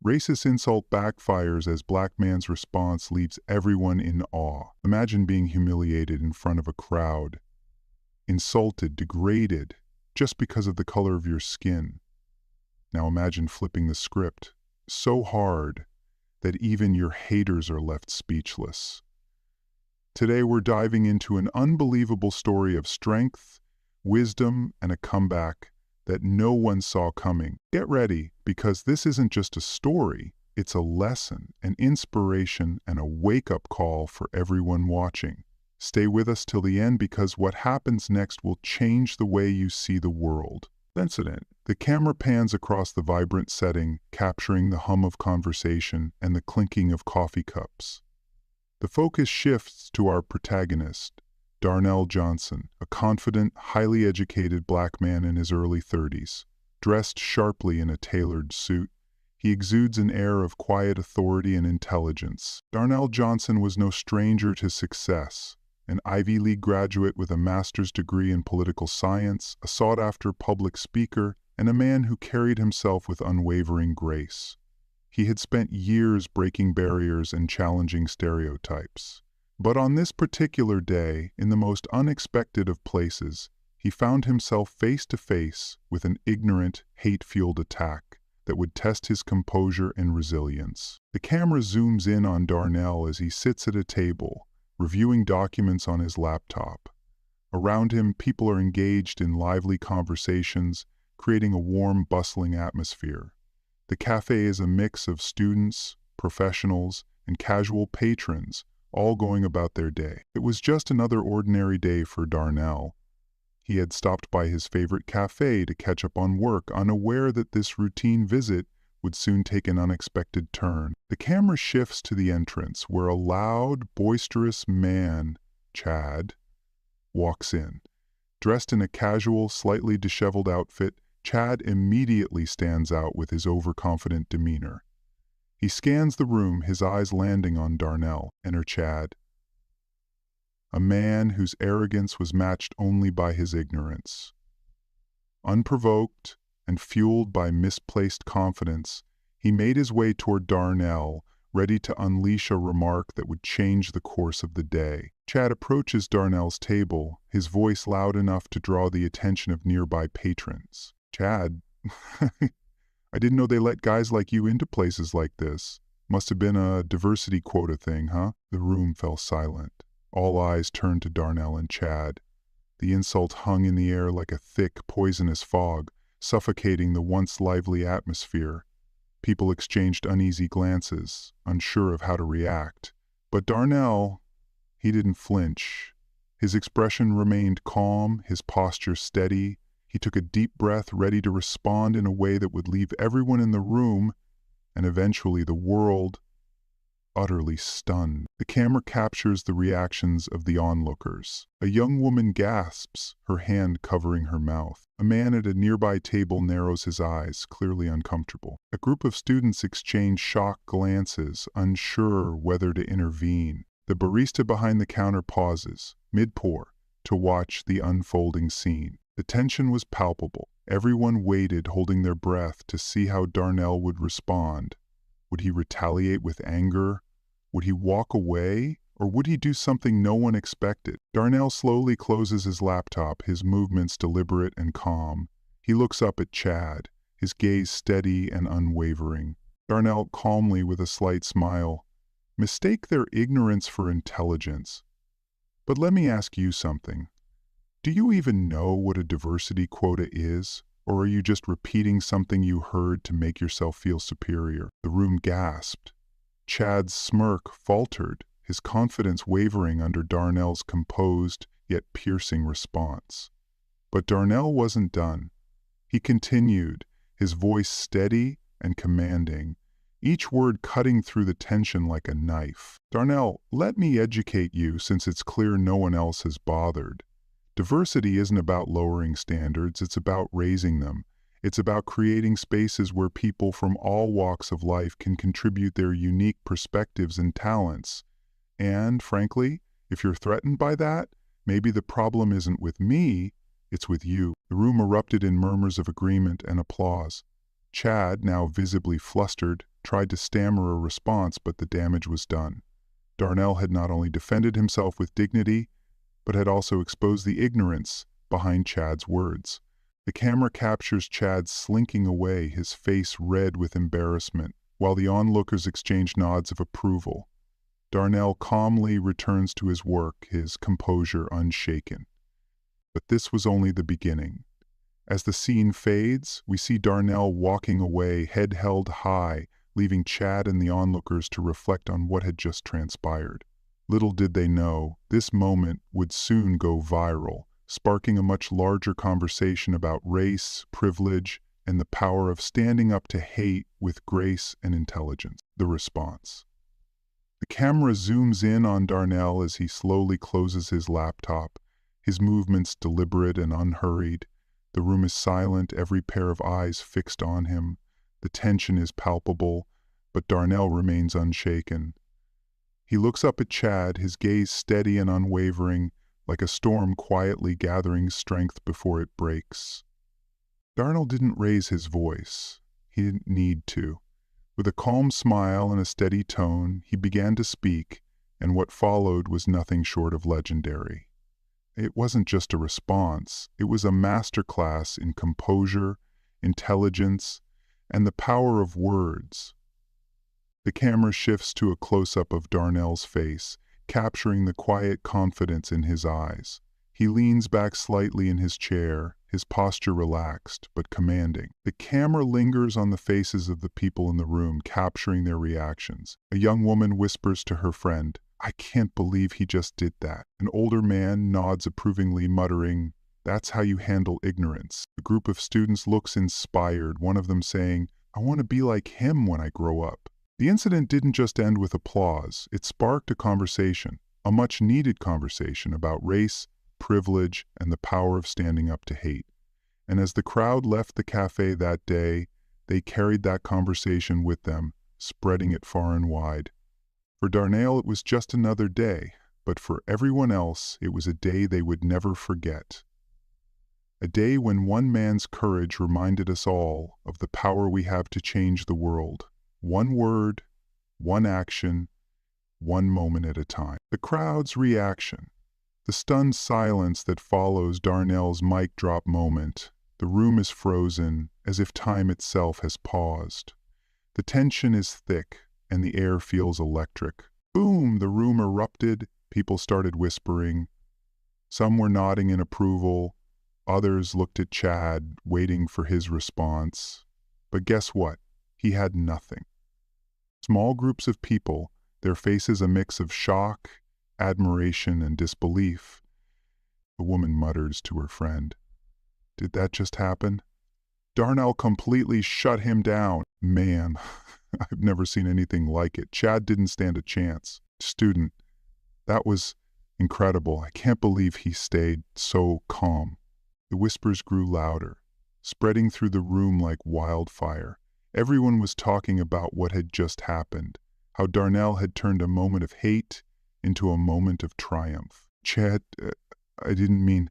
Racist insult backfires as black man's response leaves everyone in awe. Imagine being humiliated in front of a crowd, insulted, degraded, just because of the color of your skin. Now imagine flipping the script so hard that even your haters are left speechless. Today we're diving into an unbelievable story of strength, wisdom, and a comeback that no one saw coming. Get ready, because this isn't just a story, it's a lesson, an inspiration, and a wake-up call for everyone watching. Stay with us till the end, because what happens next will change the way you see the world. Incident. The camera pans across the vibrant setting, capturing the hum of conversation and the clinking of coffee cups. The focus shifts to our protagonist, Darnell Johnson, a confident, highly educated black man in his early 30s. Dressed sharply in a tailored suit, he exudes an air of quiet authority and intelligence. Darnell Johnson was no stranger to success. An Ivy League graduate with a master's degree in political science, a sought-after public speaker, and a man who carried himself with unwavering grace. He had spent years breaking barriers and challenging stereotypes. But on this particular day, in the most unexpected of places, he found himself face to face with an ignorant, hate-fueled attack that would test his composure and resilience. The camera zooms in on Darnell as he sits at a table, reviewing documents on his laptop. Around him, people are engaged in lively conversations, creating a warm, bustling atmosphere. The cafe is a mix of students, professionals, and casual patrons, all going about their day. It was just another ordinary day for Darnell. He had stopped by his favorite cafe to catch up on work, unaware that this routine visit would soon take an unexpected turn. The camera shifts to the entrance, where a loud, boisterous man, Chad, walks in. Dressed in a casual, slightly disheveled outfit, Chad immediately stands out with his overconfident demeanor. He scans the room, his eyes landing on Darnell. Enter Chad, a man whose arrogance was matched only by his ignorance. Unprovoked and fueled by misplaced confidence, he made his way toward Darnell, ready to unleash a remark that would change the course of the day. Chad approaches Darnell's table, his voice loud enough to draw the attention of nearby patrons. "Chad, I didn't know they let guys like you into places like this. Must have been a diversity quota thing, huh?" The room fell silent. All eyes turned to Darnell and Chad. The insult hung in the air like a thick, poisonous fog, suffocating the once lively atmosphere. People exchanged uneasy glances, unsure of how to react. But Darnell, he didn't flinch. His expression remained calm, his posture steady. He took a deep breath, ready to respond in a way that would leave everyone in the room, and eventually the world, utterly stunned. The camera captures the reactions of the onlookers. A young woman gasps, her hand covering her mouth. A man at a nearby table narrows his eyes, clearly uncomfortable. A group of students exchange shocked glances, unsure whether to intervene. The barista behind the counter pauses, mid-pour, to watch the unfolding scene. The tension was palpable. Everyone waited, holding their breath, to see how Darnell would respond. Would he retaliate with anger? Would he walk away? Or would he do something no one expected? Darnell slowly closes his laptop, his movements deliberate and calm. He looks up at Chad, his gaze steady and unwavering. Darnell calmly, with a slight smile, "Mistake their ignorance for intelligence. But let me ask you something. Do you even know what a diversity quota is? Or are you just repeating something you heard to make yourself feel superior?" The room gasped. Chad's smirk faltered, his confidence wavering under Darnell's composed yet piercing response. But Darnell wasn't done. He continued, his voice steady and commanding, each word cutting through the tension like a knife. "Darnell, let me educate you, since it's clear no one else has bothered. Diversity isn't about lowering standards, it's about raising them. It's about creating spaces where people from all walks of life can contribute their unique perspectives and talents. And, frankly, if you're threatened by that, maybe the problem isn't with me, it's with you." The room erupted in murmurs of agreement and applause. Chad, now visibly flustered, tried to stammer a response, but the damage was done. Darnell had not only defended himself with dignity, but had also exposed the ignorance behind Chad's words. The camera captures Chad slinking away, his face red with embarrassment, while the onlookers exchange nods of approval. Darnell calmly returns to his work, his composure unshaken. But this was only the beginning. As the scene fades, we see Darnell walking away, head held high, leaving Chad and the onlookers to reflect on what had just transpired. Little did they know, this moment would soon go viral, sparking a much larger conversation about race, privilege, and the power of standing up to hate with grace and intelligence. The response. The camera zooms in on Darnell as he slowly closes his laptop, his movements deliberate and unhurried. The room is silent, every pair of eyes fixed on him. The tension is palpable, but Darnell remains unshaken. He looks up at Chad, his gaze steady and unwavering, like a storm quietly gathering strength before it breaks. Darnell didn't raise his voice. He didn't need to. With a calm smile and a steady tone, he began to speak, and what followed was nothing short of legendary. It wasn't just a response, it was a masterclass in composure, intelligence, and the power of words. The camera shifts to a close-up of Darnell's face, capturing the quiet confidence in his eyes. He leans back slightly in his chair, his posture relaxed but commanding. The camera lingers on the faces of the people in the room, capturing their reactions. A young woman whispers to her friend, "I can't believe he just did that." An older man nods approvingly, muttering, "That's how you handle ignorance." A group of students looks inspired, one of them saying, "I want to be like him when I grow up." The incident didn't just end with applause. It sparked a conversation, a much-needed conversation about race, privilege, and the power of standing up to hate. And as the crowd left the cafe that day, they carried that conversation with them, spreading it far and wide. For Darnell, it was just another day, but for everyone else, it was a day they would never forget. A day when one man's courage reminded us all of the power we have to change the world. One word, one action, one moment at a time. The crowd's reaction, the stunned silence that follows Darnell's mic drop moment. The room is frozen, as if time itself has paused. The tension is thick, and the air feels electric. Boom! The room erupted. People started whispering. Some were nodding in approval. Others looked at Chad, waiting for his response. But guess what? He had nothing. Small groups of people, their faces a mix of shock, admiration, and disbelief. The woman mutters to her friend, "Did that just happen?" Darnell completely shut him down. "Man, I've never seen anything like it. Chad didn't stand a chance." "Student, that was incredible. I can't believe he stayed so calm." The whispers grew louder, spreading through the room like wildfire. Everyone was talking about what had just happened, how Darnell had turned a moment of hate into a moment of triumph. "Chad, I didn't mean..."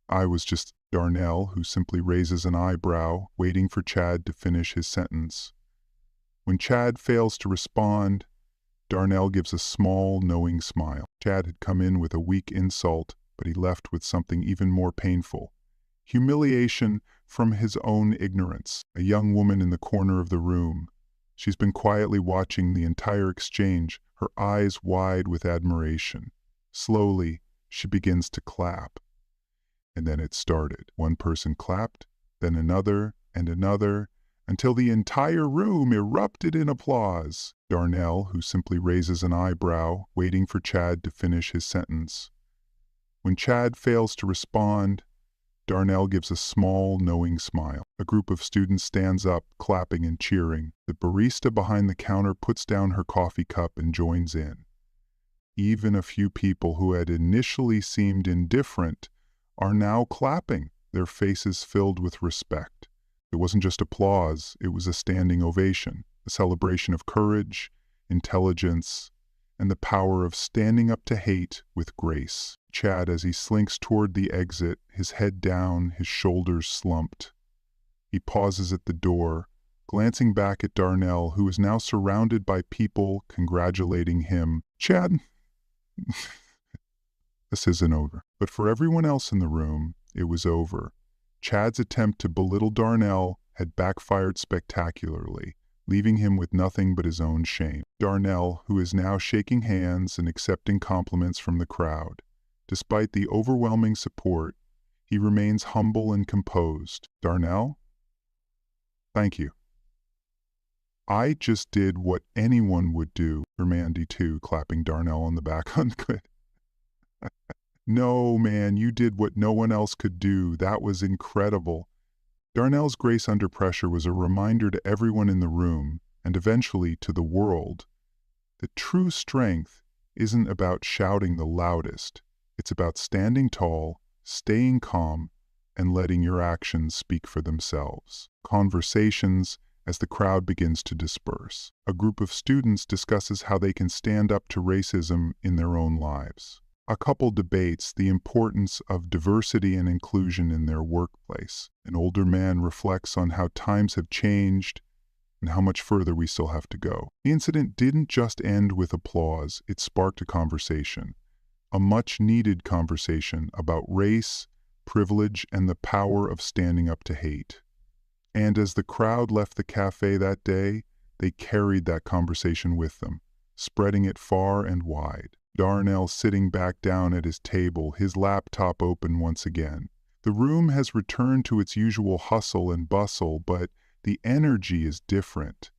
"I was just..." Darnell, who simply raises an eyebrow, waiting for Chad to finish his sentence. When Chad fails to respond, Darnell gives a small, knowing smile. Chad had come in with a weak insult, but he left with something even more painful. Humiliation from his own ignorance. A young woman in the corner of the room. She's been quietly watching the entire exchange, her eyes wide with admiration. Slowly, she begins to clap. And then it started. One person clapped, then another and another, until the entire room erupted in applause. Darnell, who simply raises an eyebrow, waiting for Chad to finish his sentence. When Chad fails to respond, Darnell gives a small, knowing smile. A group of students stands up, clapping and cheering. The barista behind the counter puts down her coffee cup and joins in. Even a few people who had initially seemed indifferent are now clapping, their faces filled with respect. It wasn't just applause, it was a standing ovation, a celebration of courage, intelligence, and the power of standing up to hate with grace. Chad, as he slinks toward the exit, his head down, his shoulders slumped. He pauses at the door, glancing back at Darnell, who was now surrounded by people congratulating him. Chad, this isn't over. But for everyone else in the room, it was over. Chad's attempt to belittle Darnell had backfired spectacularly, leaving him with nothing but his own shame. Darnell, who is now shaking hands and accepting compliments from the crowd. Despite the overwhelming support, he remains humble and composed. Darnell? Thank you. I just did what anyone would do, Mandy too, clapping Darnell on the back. Good. No, man, you did what no one else could do. That was incredible. Darnell's grace under pressure was a reminder to everyone in the room, and eventually to the world, that true strength isn't about shouting the loudest. It's about standing tall, staying calm, and letting your actions speak for themselves. Conversations as the crowd begins to disperse. A group of students discusses how they can stand up to racism in their own lives. A couple debates the importance of diversity and inclusion in their workplace. An older man reflects on how times have changed and how much further we still have to go. The incident didn't just end with applause, it sparked a conversation. A much-needed conversation about race, privilege, and the power of standing up to hate. And as the crowd left the cafe that day, they carried that conversation with them, spreading it far and wide. Darnell sitting back down at his table, his laptop open once again. The room has returned to its usual hustle and bustle, but the energy is different.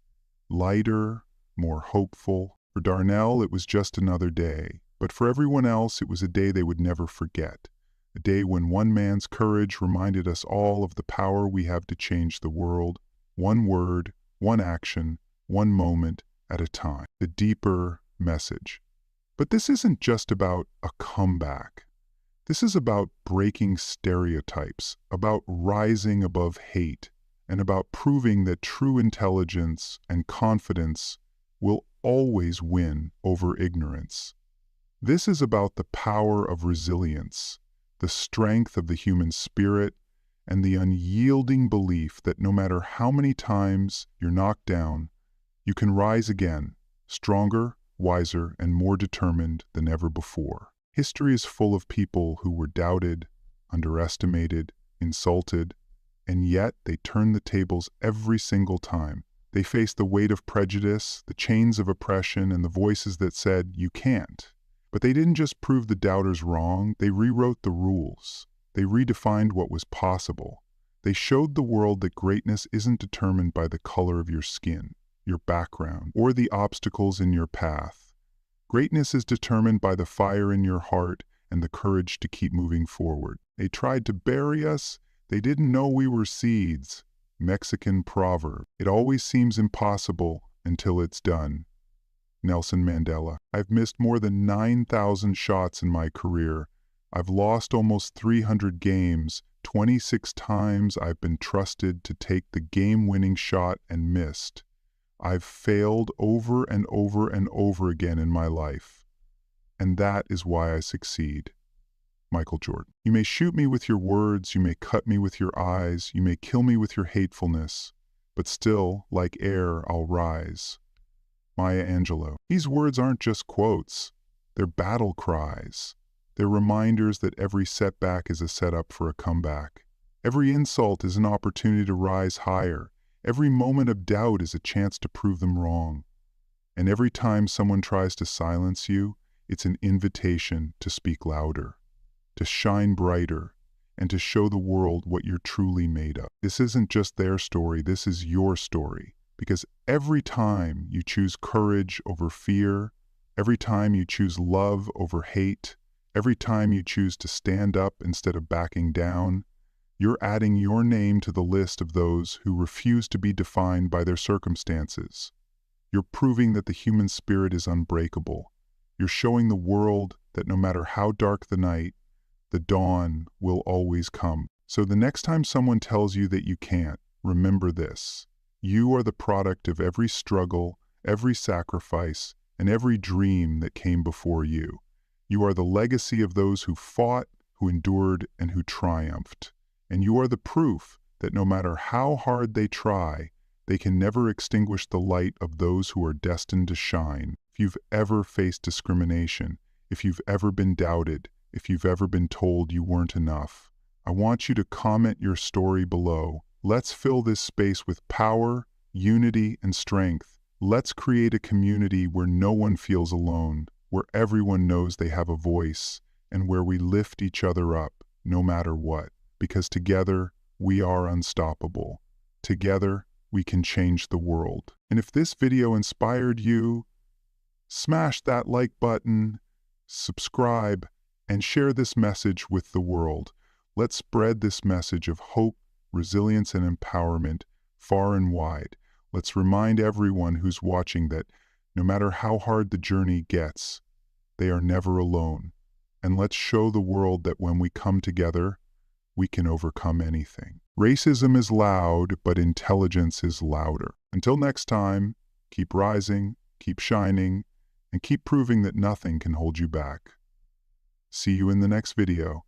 Lighter, more hopeful. For Darnell, it was just another day. But for everyone else, it was a day they would never forget. A day when one man's courage reminded us all of the power we have to change the world. One word, one action, one moment at a time. The deeper message. But this isn't just about a comeback. This is about breaking stereotypes, about rising above hate, and about proving that true intelligence and confidence will always win over ignorance. This is about the power of resilience, the strength of the human spirit, and the unyielding belief that no matter how many times you're knocked down, you can rise again, stronger, wiser, and more determined than ever before. History is full of people who were doubted, underestimated, insulted, and yet they turned the tables every single time. They faced the weight of prejudice, the chains of oppression, and the voices that said, "You can't." But they didn't just prove the doubters wrong, they rewrote the rules. They redefined what was possible. They showed the world that greatness isn't determined by the color of your skin, your background, or the obstacles in your path. Greatness is determined by the fire in your heart and the courage to keep moving forward. They tried to bury us. They didn't know we were seeds. Mexican proverb. It always seems impossible until it's done. Nelson Mandela. I've missed more than 9,000 shots in my career. I've lost almost 300 games. 26 times I've been trusted to take the game-winning shot and missed. I've failed over and over and over again in my life. And that is why I succeed. Michael Jordan. You may shoot me with your words, you may cut me with your eyes, you may kill me with your hatefulness, but still, like air, I'll rise. Maya Angelou. These words aren't just quotes, they're battle cries. They're reminders that every setback is a setup for a comeback. Every insult is an opportunity to rise higher. Every moment of doubt is a chance to prove them wrong. And every time someone tries to silence you, it's an invitation to speak louder, to shine brighter, and to show the world what you're truly made of. This isn't just their story, this is your story. Because every time you choose courage over fear, every time you choose love over hate, every time you choose to stand up instead of backing down, you're adding your name to the list of those who refuse to be defined by their circumstances. You're proving that the human spirit is unbreakable. You're showing the world that no matter how dark the night, the dawn will always come. So the next time someone tells you that you can't, remember this. You are the product of every struggle, every sacrifice, and every dream that came before you. You are the legacy of those who fought, who endured, and who triumphed. And you are the proof that no matter how hard they try, They can never extinguish the light of those who are destined to shine. If you've ever faced discrimination, if you've ever been doubted, if you've ever been told you weren't enough, I want you to comment your story below. Let's fill this space with power, unity, and strength. Let's create a community where no one feels alone, where everyone knows they have a voice, and where we lift each other up, no matter what. Because together, we are unstoppable. Together, we can change the world. And if this video inspired you, smash that like button, subscribe, and share this message with the world. Let's spread this message of hope, resilience, and empowerment far and wide. Let's remind everyone who's watching that no matter how hard the journey gets, they are never alone. And let's show the world that when we come together, we can overcome anything. Racism is loud, but intelligence is louder. Until next time, keep rising, keep shining, and keep proving that nothing can hold you back. See you in the next video.